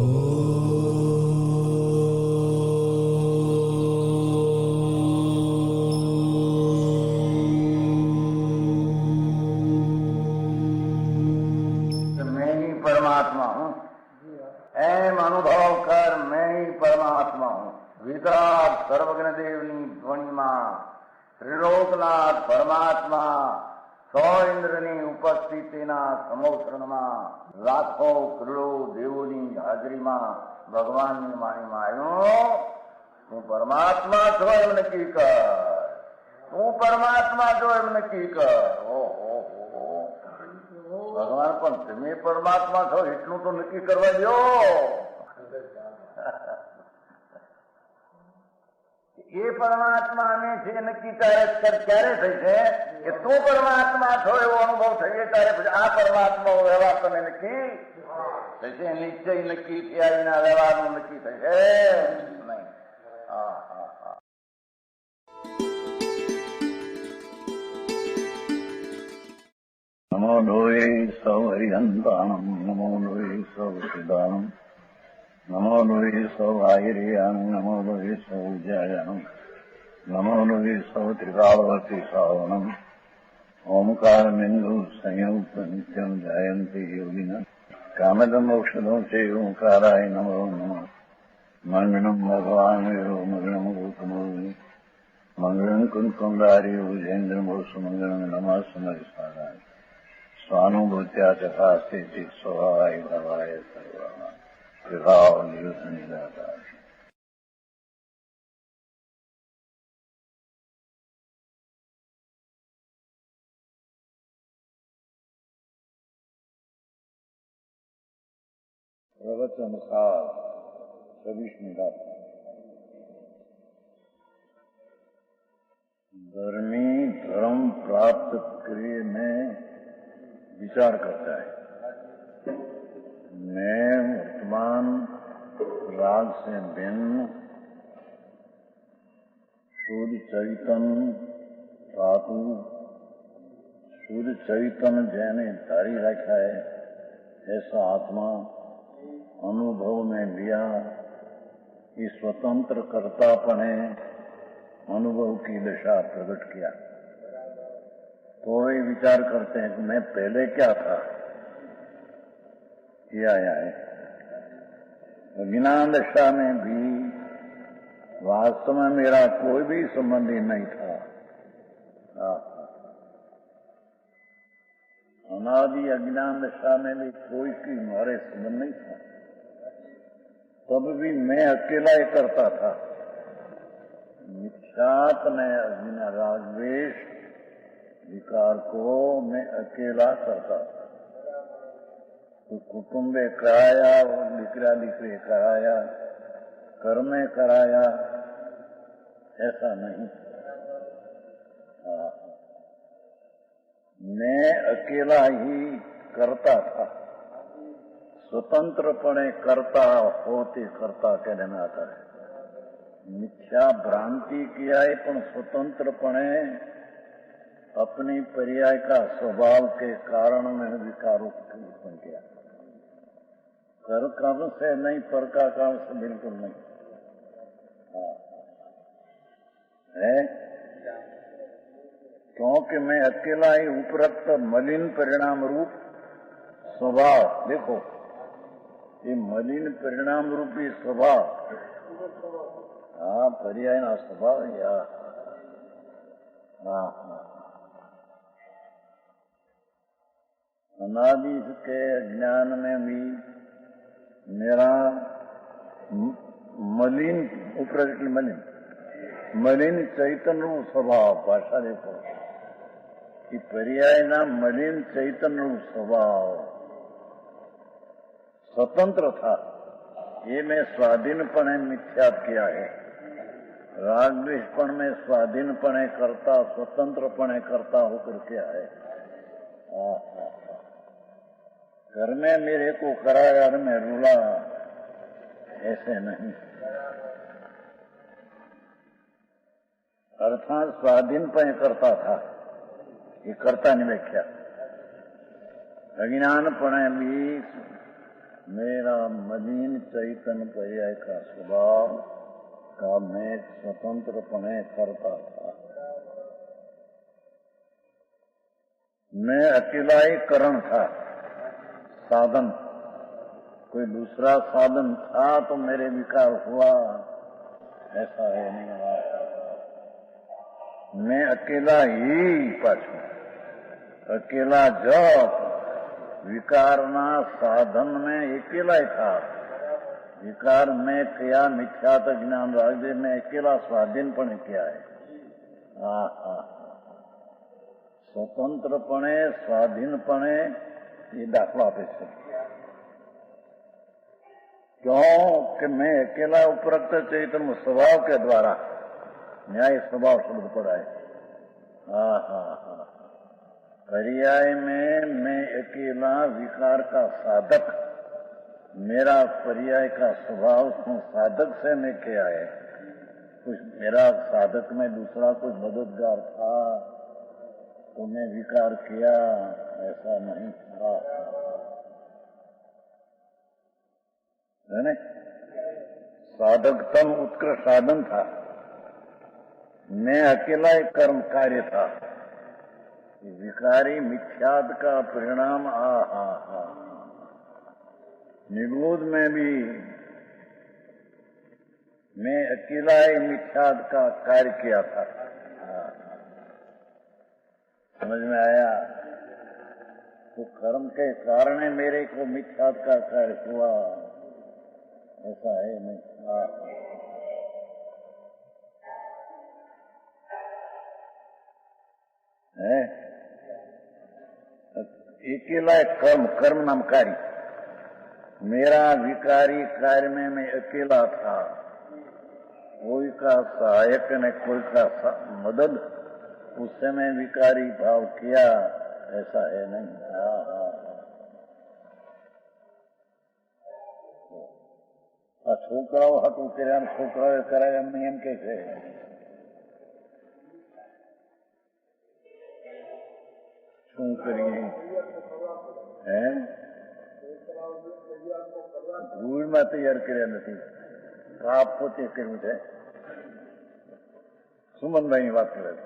मैं ही परमात्मा हूँ, एम अनुभव कर मैं ही परमात्मा हूँ। वितराग सर्वज्ञ देवनी ध्वनिमा त्रिलोकनाथ परमात्मा सौ इंद्રની ઉપસ્થિતિના સમોત્સવમાં લાખો કરોડો દેવોની હાજરીમાં ભગવાનની વાણીમાં આવ્યો, તું પરમાત્મા છો એમ નક્કી કર, તું પરમાત્મા છો એમ નક્કી કર. ઓહો, ભગવાન પણ તમે પરમાત્મા છો એટલું તો નક્કી કરવા દો. એ પરમાત્માને છે નક્કી ક્યારે થઈ છે કે તું પરમાત્મા છો એવો અનુભવ થઈએ ત્યારે પછી આ પરમાત્મા વ્યવહાર તમે નક્કી થશે. નિશ્ચય નક્કી થયા વિના વ્યવહારનું નક્કી થશે નહીં. હા હા હા. નમો લોહે સૌ હરિહંતાણમ, નમો લોહે સૌ સિદ્ધાણમ, નમો લોહે સૌ આહિર્યાણમ, નમો લોહે સૌ જયાણમ, નમો લોહે સૌ ત્રિકાળવતી શ્રાવણમ. ઓમકાર બિંદુ સંયુક્ત નિત્યમ જાયંતિ યોગિના કામદમ મોક્ષદો છે ઓંકારાય નમો નમઃ. મંગળમ ભગવાન વિરો મંગળમ ગૌતમોર્મિ મંગળમ કુંકુંડારી ભુજેન્દ્રમો સુમંગળમ નમઃ સમરિસારાય સ્વાનુભૂત્યા ચકાસ્તે સ્વભાવાય ભવાય સર્વા વિભાવ નિયુત નિરાકાર. प्रवचन सार 26મી रात. धर्मी धर्म प्राप्त करे में विचार करता है. मैं वर्तमान राग से भिन्न शुद्ध चैतन्य धातु शुद्ध चैतन्य जैने धारी रखा है ऐसा आत्मा अनुभव में लिया कि स्वतंत्र कर्तापने अनुभव की दशा प्रकट किया. तो ये विचार करते हैं कि मैं पहले क्या था. ये आया है अज्ञान दशा में भी वास्तव में मेरा कोई भी संबंधी नहीं था. अनादि अज्ञान दशा में भी कोई की हमारे संबंध नहीं था. तब भी मैं अकेला ही करता था. मिथ्यात ने बिना रागद्वेष विकार को मैं अकेला करता था. तो कुटुंबे कराया, दिकरा दिकरे कराया, कर्मे कराया, ऐसा नहीं. मैं अकेला ही करता था. स्वतंत्रपणे करता होते करता कहने में आता है. मिथ्या भ्रांति किया है पण स्वतंत्रपणे अपनी पर्याय का स्वभाव के कारण में विकार उत्पन्न किया. कर काम से नहीं, पर का काम से बिल्कुल नहीं है. क्योंकि मैं अकेला ही उपरोक्त मलिन परिणाम रूप स्वभाव, देखो ये मलिन परिणाम रूपी स्वभाव, हाँ पर्याय ना स्वभाव या हाँ अनादि के ज्ञान में भी मेरा मलिन उपरोक्त मलिन चैतन्य स्वभाव, भाषा देखो कि पर्याय ना मलिन चैतन्य स्वभाव स्वतंत्र था. ये मैं स्वाधीनपणे मिथ्यात किया है. रागद्वेषपण में स्वाधीनपणे करता, स्वतंत्रपणे करता होकर किया है. घर में मेरे को कराया और मैं रूला, ऐसे नहीं. अर्थात स्वाधीनपणे करता था, ये करता नहीं व्याख्या. अज्ञानपणे भी मेरा मलिन चैतन्य पर्याय का स्वभाव का मैं स्वतंत्रपणे करता था। मैं अकेला ही करण था, साधन। कोई दूसरा साधन था तो मेरे विकार हुआ, ऐसा है नहीं हुआ। मैं अकेला ही पाछू, अकेला जब विकारना साधन में अकेला ही था। विकार में किया मिथ्यात ज्ञान राज्य में अकेला स्वाधीनपणे किया है। स्वतंत्रपणे स्वाधीनपणे ये दाखला आपे છે। क्यों कि मैं अकेला उपरक्त चैतन्य स्वभाव के द्वारा न्याय स्वभाव शब्द पड़ा है। पर्याय में मैं अकेला विकार का साधक, मेरा पर्याय का स्वभाव साधक से मैं किया है। कुछ मेरा साधक में दूसरा कुछ मददगार था तो मैं विकार किया, ऐसा नहीं था, है ना। साधकतम उत्कृष्ट साधन था, मैं अकेला एक कर्म कार्य था। विकारी मिथ्याद का परिणाम निगोद में भी मैं अकेला ही मिथ्याद का कार्य किया था। समझ में आया। तो कर्म के कारण मेरे को मिथ्याद का कार्य हुआ, ऐसा है नहीं। है अकेला कर्म, कर्म नाम कार्य। मेरा विकारी कार्य में मैं अकेला था, कोई का सहायक न कोई का मदद, उससे मैं विकारी भाव किया, ऐसा है नहीं। છોકરાઓ હતું કર્યા, છોકરાઓએ કરાય એમને એમ કે છે। શું કરીએ? હે ભૂલમાં તૈયાર કર્યા નથી, પાપ પોતે કર્યું છે। સુમનભાઈની વાત કરે છે,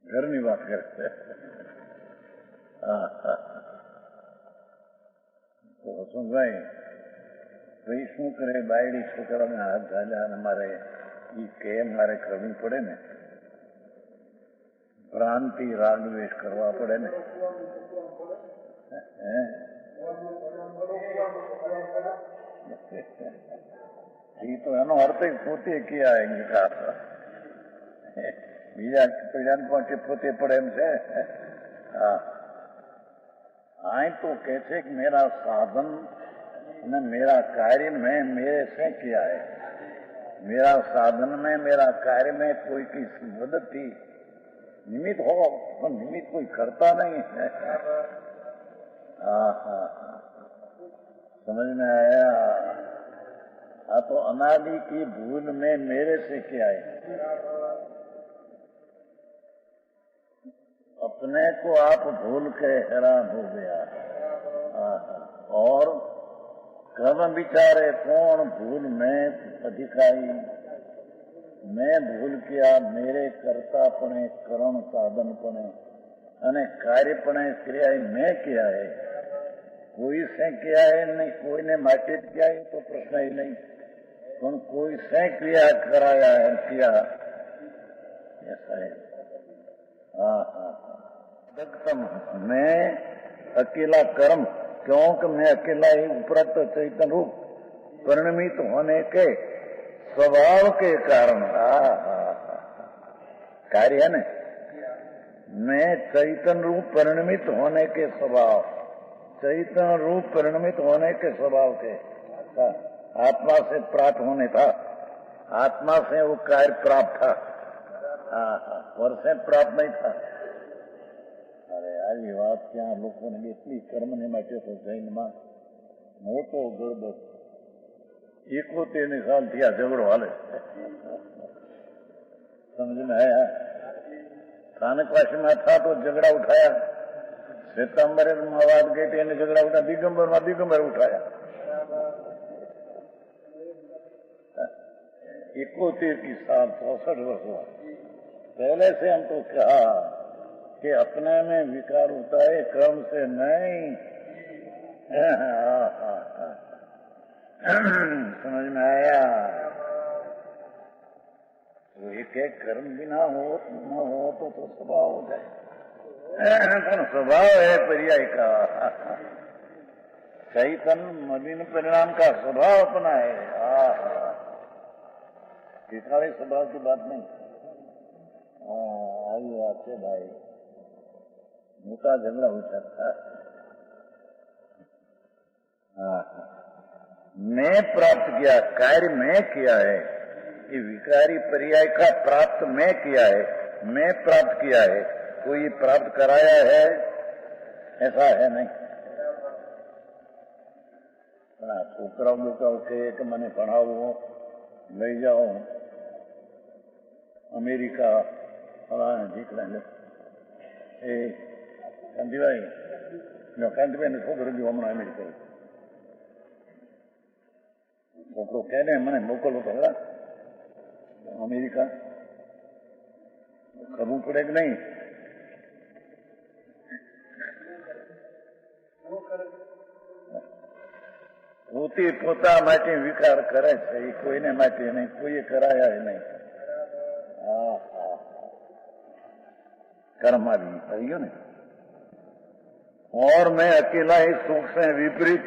ઘરની વાત કરે છે। વસંતભાઈ ભાઈ શું કરે, બાયડી છોકરાને હાથ ઝાલ્યા અને મારે એ કે મારે કરવી પડે ને, ભ્રાંતિ રાગદ્વેષ કરવા પડે ને। એ તો એનો અર્થ પોતે કિયા વિકાર, બીજા પેઢાને પણ પોતે પડે એમ છે। हाँ तो कैसे कि मेरा साधन ने मेरा कार्य में मेरे से किया है। मेरा साधन में मेरा कार्य में कोई की मदद थी, निमित्त हो तो निमित्त कोई करता नहीं है। समझ में आया। तो अनादि की भूल में मेरे से किया है। अपने को आप भूल के हैरान हो गया। और कर्म विचारे कौन भूल में अधिकारी, मैं भूल किया मेरे कर्तापणे करण साधनपणे અને કાર્યપણે ક્રિયા મેં किया है, कोई से किया है नहीं, कोई ने માટે किया है तो प्रश्न ही नहीं, પણ कोई से क्रिया कराया है किया, ऐसा है। मैं अकेला कर्म, क्योंकि मैं अकेला ही उपरक्त चैतन्य रूप परिणमित होने के स्वभाव के कारण कार्य है न। मैं चैतन्य रूप परिणमित होने के स्वभाव, चैतन्य रूप परिणमित होने के स्वभाव के आत्मा से प्राप्त होने था, आत्मा से वो कार्य प्राप्त था, और से प्राप्त नहीं था। अरे यार ये बात क्या लोगों ने इतनी कर्म ने માટે તો જૈનમાં મોટો ગરબો 71 साल थी आ झगड़ो हाले। समझ में आया। स्थानकवासी में था तो झगड़ा उठाया, श्वेतांबरे વાત ગઈ હતી એને ઝઘડા ઉઠા દિગંબર ઉઠાયા 71 की साल 64 वर्ष हुआ। पहले से हमको कहा कि अपने में विकार होता है कर्म से नहीं। समझ में आया? वो एक कर्म बिना हो न हो तो स्वभाव हो जाए। स्वभाव है पर्याय का। चैतन्य मलिन परिणाम का स्वभाव अपना है। दिखावे स्वभाव की बात नहीं। आई बात है भाई, मोटा झगड़ा हो सकता है। मैं प्राप्त किया, कार्य मैं किया है, ये विकारी पर्याय का प्राप्त मैं किया है, मैं प्राप्त किया है, कोई प्राप्त कराया है ऐसा है नहीं। छोकरा लोग के મને ભણાવવો લઈ જાઓ અમેરિકા ફલાણા ઢીકડા એ કાંતિભાઈ કાંતિભાઈને છોકરો ગયો હમણાં અમેરિકા છોકરો કહે ને મને મોકલવો તો ખરા અમેરિકા કરવું પડે કે નહીં? પોતે પોતા માટે વિકાર કરે છે, એ કોઈને માટે નહીં, કોઈએ કરાયા નહીં। कर्म भी कहियो ने। और मैं अकेला ही सुख से विपरीत।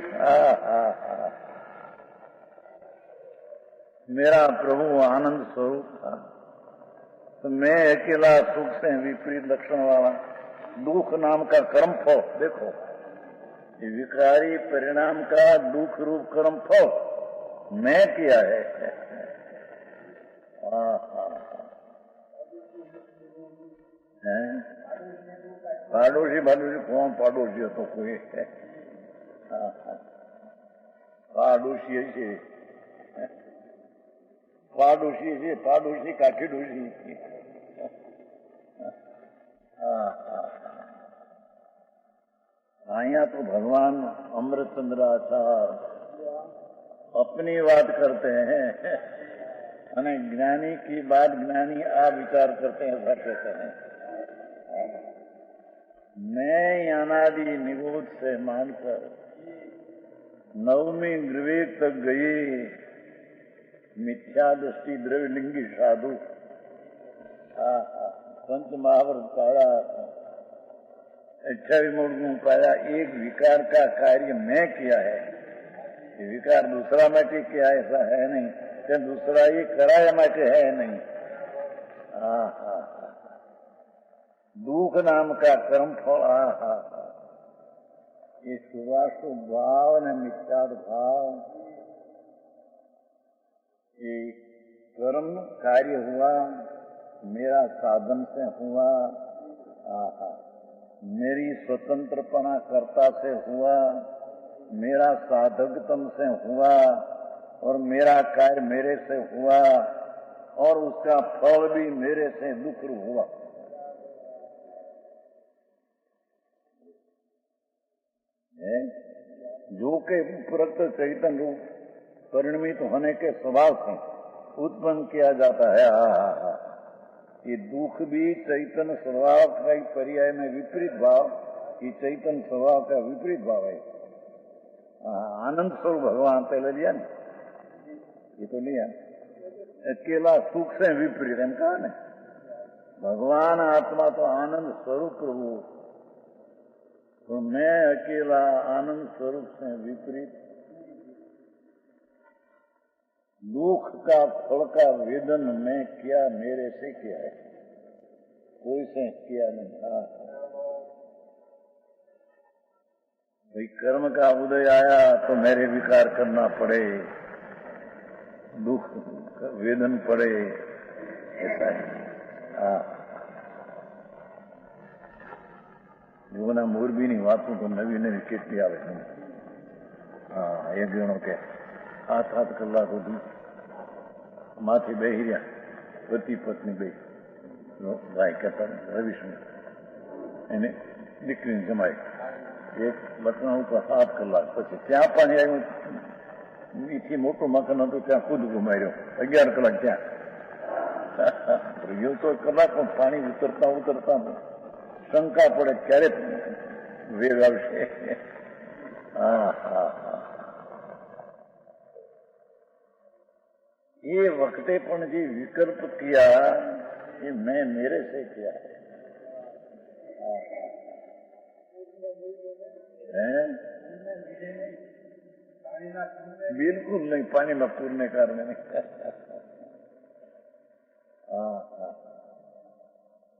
मेरा प्रभु आनंद स्वरूप था, तो मैं अकेला सुख से विपरीत लक्षण वाला दुख नाम का कर्म फल। देखो ये विकारी परिणाम का दुख रूप कर्म फल मैं किया है। पाड़ोशी पाड़ोशी कौन पाड़ोशी हो तो कोई पाड़ोशी है, पाड़ोशी है, पाड़ोशी काठी डोशी। અહીંયા तो भगवान अमृतचंद्र आचार्य अपनी बात करते हैं અને જ્ઞાની की बात ज्ञानी आप विचार करते हैं, ऐसा कहते हैं। मैं अनादि निबोध से मानकर नवमी निर्वेद तक गए मिथ्या दृष्टि द्रव्यलिंगी साधु पंच महाभारत पाया 28 मोड़ पाया। एक विकार का कार्य मैं किया है, विकार दूसरा માટે किया ऐसा है नहीं, कि दूसरा ये कराया માટે है नहीं। दुख नाम का कर्म फल। ये शुभाशुभ भाव ने मिथ्याद भाव, ये कर्म कार्य हुआ मेरा साधन से हुआ, मेरी स्वतंत्रपना कर्ता से हुआ, मेरा साधकतम से हुआ, और मेरा कार्य मेरे से हुआ, और उसका फल भी मेरे से दुख हुआ। जो के उपरोक्त चैतन्य रूप परिणमित होने के स्वभाव से उत्पन्न किया जाता है। ये दुख भी चैतन्य स्वभाव का ही पर्याय में विपरीत भाव, ये चैतन्य स्वभाव का विपरीत भाव है। आनंद स्वरूप भगवान पहले लिया ना, ये तो लिया अकेला सुख से विपरीत एम कहा ने। भगवान आत्मा तो आनंद स्वरूप प्रभु, तो मैं अकेला आनंद स्वरूप से विपरीत दुख का फल का वेदन मैं किया, मेरे से किया है, कोई से किया नहीं। भाई कर्म का उदय आया तो मेरे विकार करना पड़े, दुख वेदन पड़े, ऐसा है। जीवना मोरबी ની વાતો તો નવી નવી કેટલી આવે છે। એક જણો કે 7 કલાક સુધી માથે બેહી રહ્યા પતિ પત્ની બે ભાઈ કહેતા રવિશ એને દીકરીને જમાય એક મકાન ઉપર 7 કલાક પછી ત્યાં પાણી આવ્યું. એથી મોટું મકાન હતું ત્યાં કૂદકો માર્યો 11 કલાક ત્યાં. રહ્યું તો કલાકમાં પાણી ઉતરતા ઉતરતા શંકા પડે ક્યારે વેગ આવશે. હા હા હા. ये वक्ते पण जी विकल्प किया ये मैं मेरे से किया है. बिल्कुल नहीं, पानी न पूरने कारण नहीं. हाँ हाँ.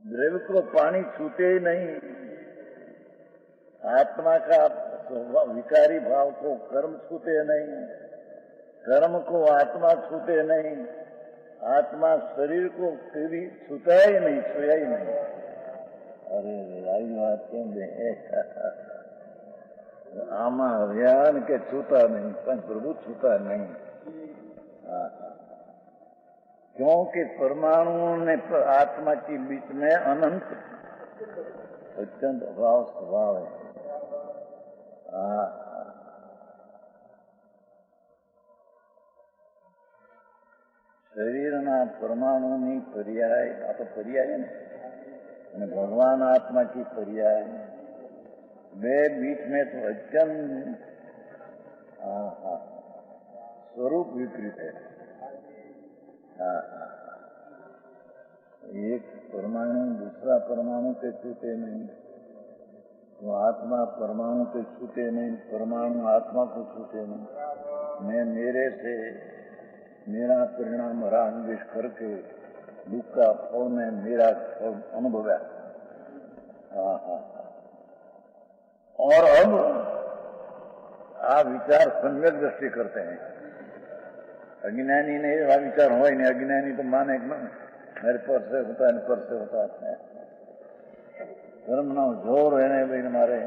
द्रव्य को पानी छूते ही नहीं. आत्मा का विकारी भाव को कर्म छूते नहीं, कर्म को आत्मा छूते नहीं, आत्मा शरीर को कभी छूता ही नहीं, छुया ही नहीं. अरे आई बात કેમ બે આમાં અભિયાન કે છૂતા नहीं, પણ प्रभु छूता नहीं. क्योंकि परमाणु ने आत्मा के बीच में अनंत अत्यंत अभाव स्वभाव है. શરીરના પરમાણુની પર્યાય, આ તો પર્યાય ને, અને ભગવાન આત્મા की पर्याय, वे बीच में तो अत्यंत स्वरूप विपरीत है. एक परमाणु दूसरा परमाणु के छूते नहीं, तो आत्मा परमाणु के छूते नहीं, परमाणु आत्मा को छूते नहीं. मैं मेरे से मेरा परिणाम राग द्वेष करके दुख का फल में मेरा फल अनुभव्या. और अब आ विचार सम्यक दृष्टि करते हैं. अज्ञानी ने आ विचार हो नहीं, अज्ञानी तो माने कि मेरे पर से होता है, पर से होता है. धर्म नो जोर है भाई मारे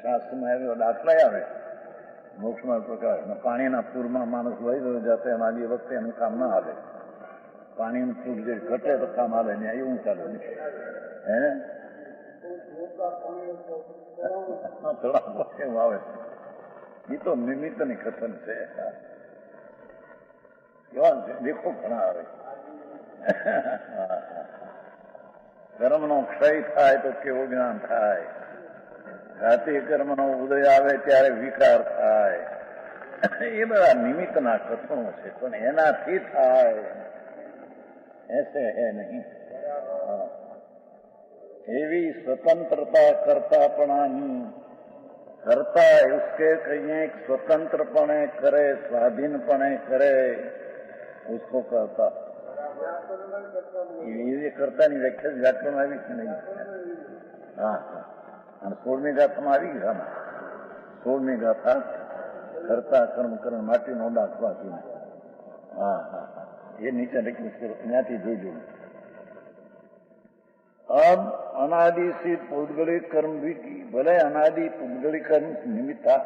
शास्त्र में दाखला आवे મોક્ષમાં પ્રકાશ પાણીના પૂરમાં માણસ વહી રહ્યો જાતે એમાં એ વખતે એનું કામ ના આવે. પાણીનું પૂર જે ઘટે તો કામ આવે ને એવું ચાલે હે થોડા કેવું આવે એ તો નિમિત્તની કથન છે. કેવા દેખો ઘણા આવે. કર્મનો ક્ષય થાય તો કેવું જ્ઞાન થાય. જાતિ કર્મનો ઉદય આવે ત્યારે વિકાર થાય. એ બધા નિમિત્તના કથનો છે, પણ એનાથી થાય ऐसे है नहीं. એવી સ્વતંत्रता કરતાપણાની, કરતા उसके कहिए स्वतंत्रपणे करे, स्वाधीनपणे करे, उसको करता. ये કરતાની વ્યાખ્યા વ્યાકરણમાં આવી છે નહીં. હા હા. અને 16મી ગાથામાં આવી ગયા. 16મી ગાથા કરતા કર્મ કરણ માટીનો દાખવાથી. હા હા. ये नीचे लिखी ત્યાંથી જોજો. अब अनादि से पौद्गलिक कर्म भी की, भले अनादि पौद्गलिक कर्म निमित्त था,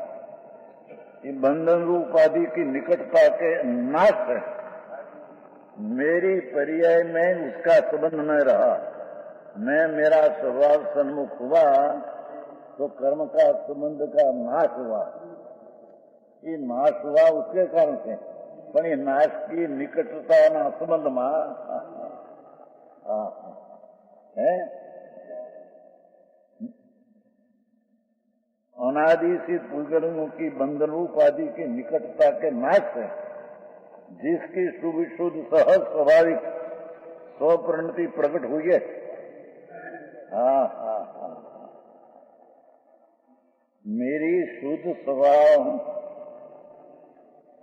ये बंधन रूप उपाधि की निकटता के नाश है. मेरी पर्याय में उसका संबंध न रहा. मैं मेरा स्वभाव सन्मुख हुआ तो कर्म का संबंध का नाश हुआ. ये नाश हुआ उसके कारण से, પણ એ નાશ की નિકટતાના સંબંધમાં अनादि से पुलगणों की बंधन उपाधि की निकटता के नाश है, जिसकी शुभ शुद्ध सहज स्वाभाविक स्वप्रणति प्रकट हुई है. हाँ हाँ हाँ. मेरी शुद्ध स्वभाव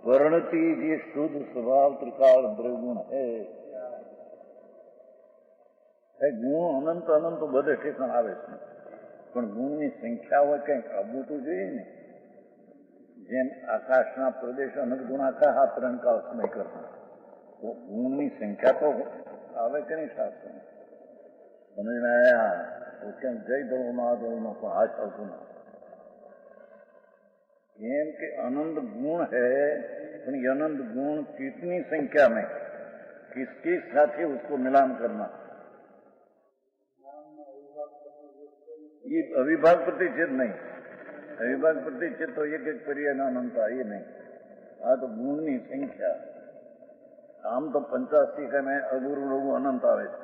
वर्णति ये शुद्ध स्वभाव त्रिकाल द्रव्यगुण है. ગુણ અનંત અનંત બધે ઠેકાણ આવે છે, પણ ગુણની સંખ્યા હોય કંઈક આવવું તો જોઈએ ને. જેમ આકાશના પ્રદેશ અનંત ગુણાકાર આ 3 કાળ સમય કરતા, તો ગુણની સંખ્યા તો આવે કે નહીં શાસ્ત્ર સમજમાં આવ્યા. તો ક્યાંક જય ધર્મ મહાધર્મમાં પણ હાથ આવતું ના. કેમ કે अनंत गुण है, પણ ये अनंत गुण कितनी संख्या में किसके साथ उसको मिलान करना. ये अविभाग प्रतिच्छेद नहीं. અવિભાગ પ્રતિચ્છેદ તો એક એક પર્યાયનો અનંત એ નહીં. આ તો ગુણની સંખ્યા. આમ તો 85 કમે અગુરુ લઘુ અનંત આવે છે.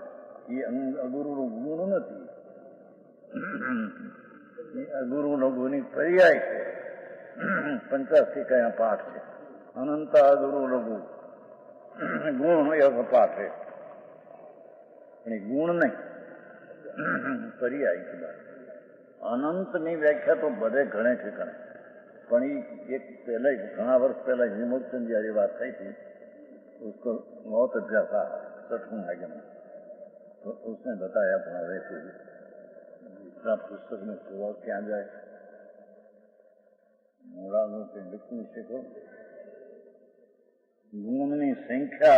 એ અગુરુ ગુણ નથી, એ અગુરુ લઘુની પર્યાય છે. 85 કયા પાઠ છે. અનંત અગુરુ લઘુ ગુણ એક પાઠ છે, પણ એ ગુણ નહીં, પર્યાય की बात. અનંતની વ્યાખ્યા તો બધે ઘણે ઠેકાણે, પણ એ એક पहले घना वर्ष पहले हिमोचंद जયારે बात થઈ थी, उसको बहुत अच्छा था 60वें आगे में, तो उसने बताया अपना वैसे इतना पुस्तक में सुबह क्या जाए મોડાનું કે લખી શકો. ગુણની સંખ્યા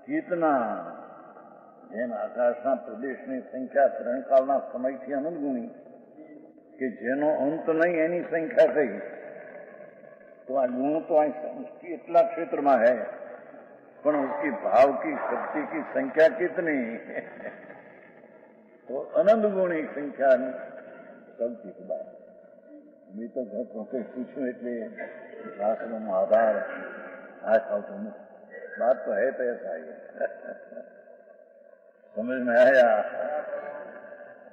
કિતના, જેમ આકાશના પ્રદેશની સંખ્યા ત્રણકાળના સમયથી અનંત ગુણી, કે જેનો અંત નહીં એની સંખ્યા કઈ, तो आ गुण तो इतना क्षेत्र में है, पर उसकी भाव की शक्ति की संख्या कितनी, तो अनंत गुणी संख्या सबकी बात. मैं तो घर पहुंचे पूछूं એટલે શાસ્ત્રનો આધાર આ આવતો નથી. बात तो है तो ऐसा ही समझ में आया.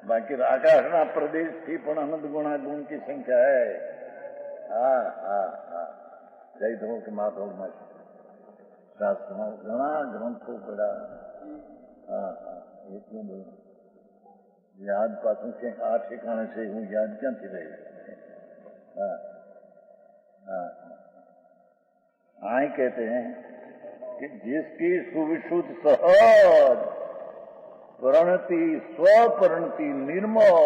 बाकी आकाशना प्रदेश थी पण अनंत गुणा गुण की संख्या है. हाँ हाँ हाँ, जय धो के माधव में शास्त्र घना ग्रंथों पड़ा. हाँ हाँ, એટલું બધું યાદ પાછું ક્યાંક આ ઠેકાણે છે હું યાદ ક્યાંથી રહી. हाँ हाँ, आए कहते हैं कि जिसकी सुविशुद्ध सहज प्रणति स्वप्रणति निर्मल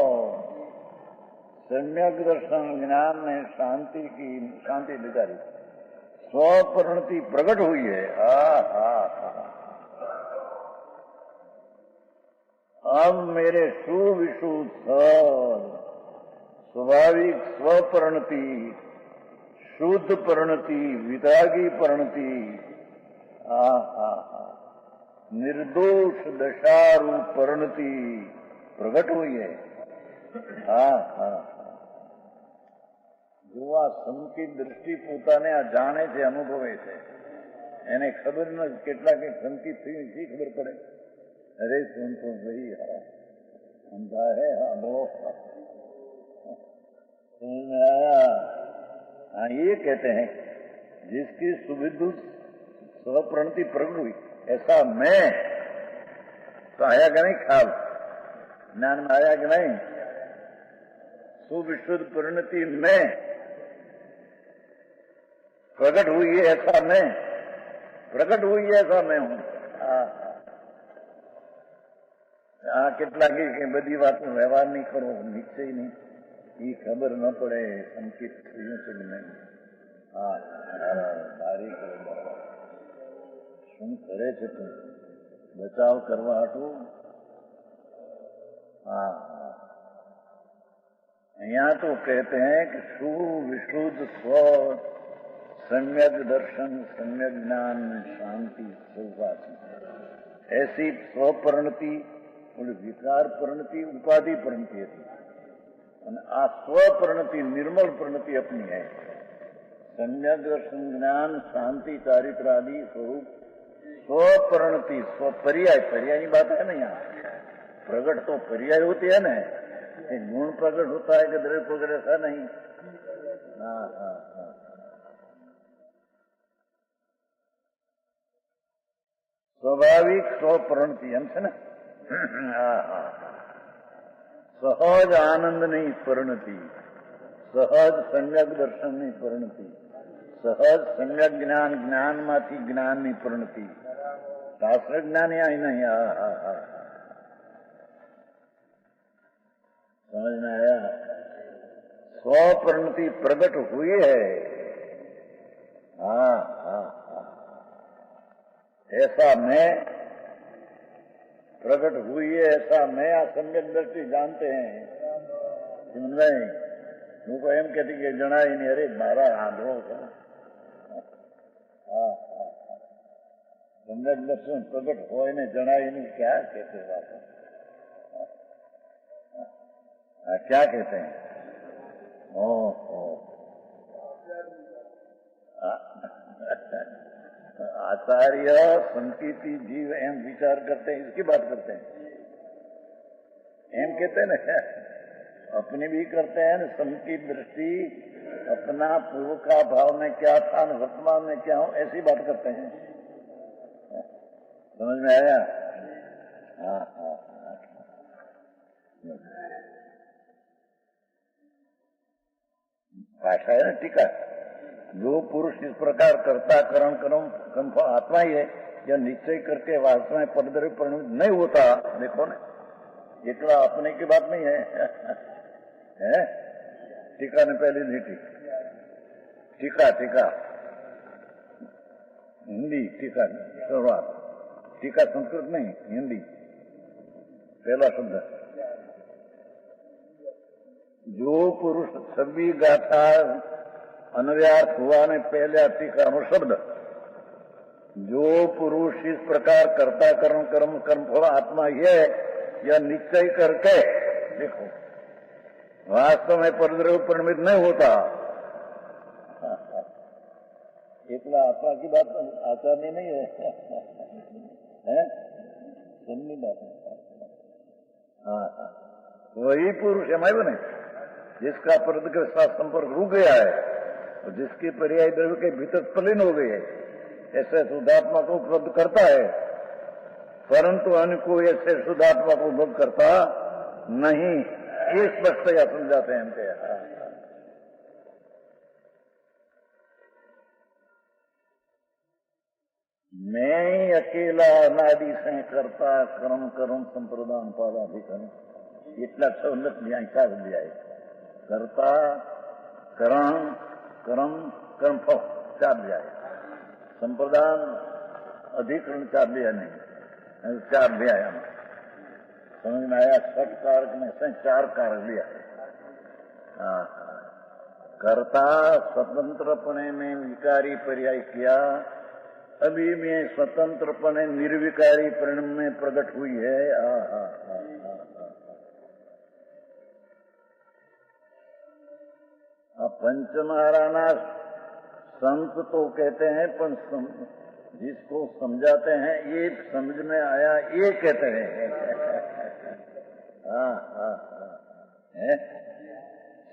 सम्यक दर्शन ज्ञान ने शांति की शांति दिखाई, स्वप्रणति प्रकट हुई है. अब मेरे सुविशुद्ध सहज स्वाभाविक स्वप्रणति शुद्ध प्रणति विरागी प्रणति निर्दोष दशारूप प्रणति प्रकट हुई है. जो आ સંકિત દ્રષ્ટિ પોતાને આ જાણે છે, અનુભવે છે, એને ખબર ન કેટલા કઈ સંકિત થયું શી ખબર પડે. અરે સુન તો ભાઈ સમજા હે બોલો. हाँ, ये कहते हैं जिसकी सुविद्युत स्वप्रणति प्रकट हुई, ऐसा मैं तो आया कि नहीं, ख्याल ज्ञान में आया कि नहीं. सुविशुद्ध परिणति में प्रकट हुई है, ऐसा मैं प्रकट हुई है, ऐसा मैं हूं. આ કેટલાક બધી વાતો વ્યવહાર નહીં કરો, નિશ્ચય નહીં, એ ખબર ન પડે સંકિત થયું છે કે નહીં. હા, સારી કરે બાબા. શું કરે છે તું બચાવ કરવા હાટું? हाँ, यहाँ तो कहते हैं कि सुविशुद्ध स्व सम्यक दर्शन सम्यक ज्ञान शांति सौभाग्य, ऐसी स्वपरिणति और विकार परिणति उपाधि परिणति હતી, અને આ સ્વપરિણતિ નિર્મલ પરિણતિ अपनी है. सम्यक दर्शन ज्ञान शांति चारित्र आदि स्वरूप स्वपरिणति स्वपर्याय, पर्याय की बात है ना. यहाँ प्रकट तो पर्याय होती है ना, गुण प्रकट होता है कि द्रव्य प्रकट, ऐसा नहीं. हाँ हाँ हाँ, स्वाभाविक स्वप्रणति એમ છે ને. હા હા, સહજ આનંદની પરિણતિ, સહજ સમ્યક દર્શનની પરિણતિ, સહજ સમ્યક જ્ઞાન, જ્ઞાનમાંથી જ્ઞાનની પરિણતિ, શાસ્ત્ર જ્ઞાન અહીં નહીં. હા હા હા, समझ में आया. स्वप्रणति प्रकट हुई है. हाँ हाँ हाँ, ऐसा मैं प्रकट हुई है, ऐसा मैं आ सम्यक दृष्टि जानते हैं. समझ नहीं, હું તો એમ કહેતી કે જણાય નહીં. અરે મારા આંધળો છે. હા હા, सम्यक दर्शन प्रकट હોય ને જણાય નહીં, ક્યાં કહેતે વાત. क्या कहते हैं? ओहो, आचार्य संकीर्ति जीव एम विचार करते हैं, इसकी बात करते हैं। एम कहते हैं ना, अपनी भी करते हैं न, समकी दृष्टि अपना पूर्व का भाव में क्या था न वर्तमान में क्या हूं, ऐसी बात करते हैं। समझ में आया? हाँ हाँ हाँ। भाषा है ना टीका, जो पुरुष इस प्रकार करता करण कर्म आत्मा ही है, यह निश्चय करके वास्तव में पदद्रव्य परिणमित नहीं होता। देखो ना, एकला अपने की बात नहीं है? टीका ने पहले लिखी, टीका हिंदी टीका शुरुआत, टीका संस्कृत नहीं, हिंदी पहला शब्द। जो पुरुष सभी गाथा अनव्यार्थ हुआ ने पहले टीका नो शब्द, जो पुरुष इस प्रकार करता कर्म फल आत्मा है, यह निश्चय करके देखो वास्तव में परद्रव्य परिणमित नहीं होता। एकला आत्मा की बात आचार्य नहीं है? सुननी बात है। हाँ, वही पुरुष है मैं बने, जिसका परद के साथ संपर्क रुक गया है और जिसकी पर्याय द्रव्य के भीतर तलीन हो गई है, ऐसे शुद्धात्मा को उपलब्ध करता है, परंतु अन्य को ऐसे शुद्धात्मा को उपलब्ध करता नहीं। ये स्पष्ट या समझाते हैं इनके। मैं अकेला अनादि से करता कर्म संप्रदान पादाधिकरण, इतना सवलत न्याय का दिया है। करता कर्म फल चार दिया है, संप्रदान अधिकरण चार दिया नहीं, चार दिया है। समझ में आया? सब कारक में से चार कारक दिया है। कर्ता स्वतंत्रपणे में विकारी पर्याय किया, अभी में स्वतंत्रपणे निर्विकारी परिणाम में प्रकट हुई है। पंचमहाराणा संत तो कहते हैं, पर जिसको समझाते हैं ये समझ में आया, ये कहते हैं।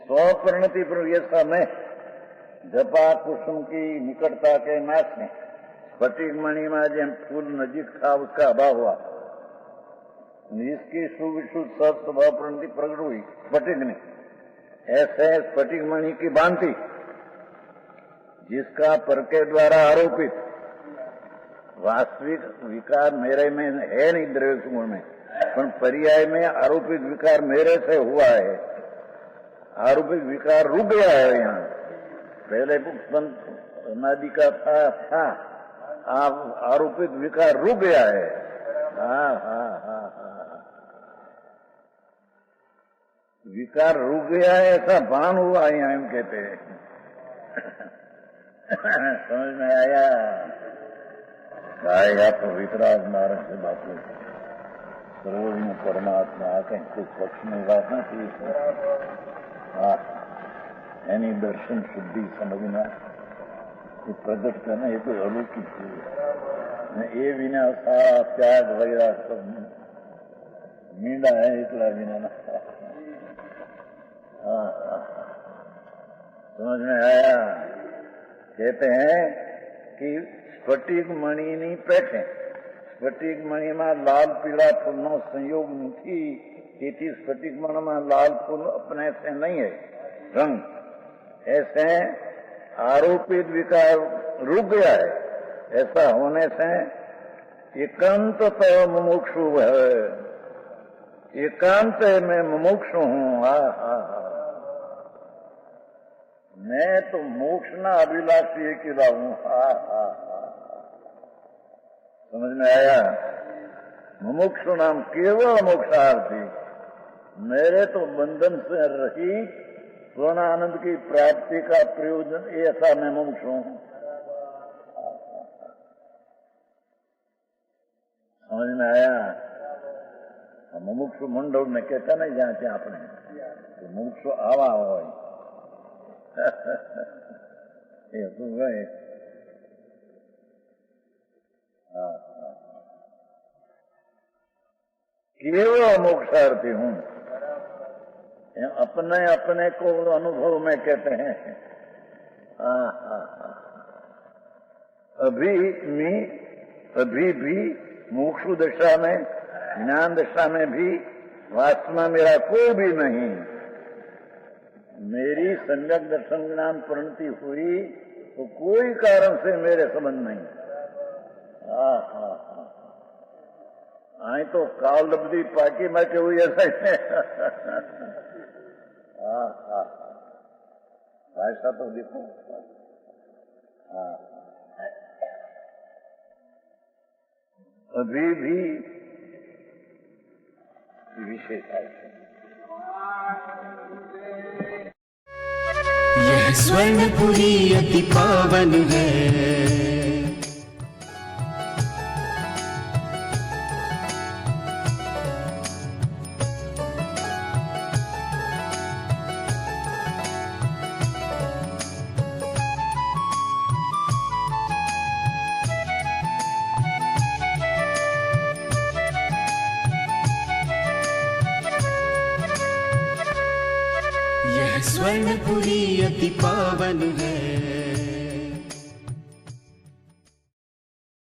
स्वपरिणति पर ये समय जपा कुसुम की निकटता के नाश में स्फटिक मणि में जब फूल नजीक था उसका अभाव हुआ, इसकी सुविशुद्ध सब स्वभाव परिणति प्रकट हुई स्फटिक ने। ऐसे स्फटिक मणि की भांति जिसका पर के द्वारा आरोपित वास्तविक विकार मेरे में है नहीं, द्रव्य गुण में, पर पर्याय में आरोपित विकार मेरे से हुआ है। आरोपित विकार रुक गया है यहाँ, पहले अनादि का था, आप आरोपित विकार रुक गया है। विकार रुक गया है ऐसा भान हुआ यहाँ, हम कहते हैं। समझ में आया? आएगा तो वितराग नारायण से बात हुई, सर्वोज में परमात्मा कहीं कुछ पक्ष में बात न थी इसमें। यानी दर्शन शुद्धि समझना, ये प्रकट करना, ये तो अलौकिक चीज। ये बिना सारा त्याग वगैरह सब मींडा है, इतना बिना ना। समझ में आया? कहते हैं कि स्फटिक मणि नहीं पेटे, स्फटिक मणि में लाल पीला फूलनो संयोग नहीं, તેથી स्फटिक मणि में लाल फूल अपने से नहीं है रंग। ऐसे आरोपित विकार रुक गया है, ऐसा होने से एकांत तो मुमुक्षु है, एकांत में मुमुक्षु हूँ। मैं तो मोक्ष ना अभिलाषी किला हूँ। समझ में आया? मुमुक्षु नाम केवल मोक्षार्थी, मेरे तो बंधन से रही पूर्ण आनंद की प्राप्ति का प्रयोजन, ऐसा मैं मुमुक्षु हूँ। समझ में आया? મુમુક્ષુ મંડળ ને કહેતા નહીં જ્યાં ત્યાં આપણે મુમુક્ષુ આવા હોય એ હતું ભાઈ. હા હા, केवल मोक्षार्थी हूं. अपने अपने को अनुभव में कहते हैं. अभी भी मोक्षु दशा में, ज्ञान दशा में भी वासना मेरा कोई भी नहीं. मेरी सम्यक दर्शन ज्ञान परिणति हुई तो कोई कारण से मेरे संबंध नहीं. आई तो काल लब्धी पाकी में के हुई ऐसा ही. भाषा तो देखो. अभी भी विशेष है. यह स्वर्णपुरी अति पावन है. यह स्वर्णपुरी अति पावन है.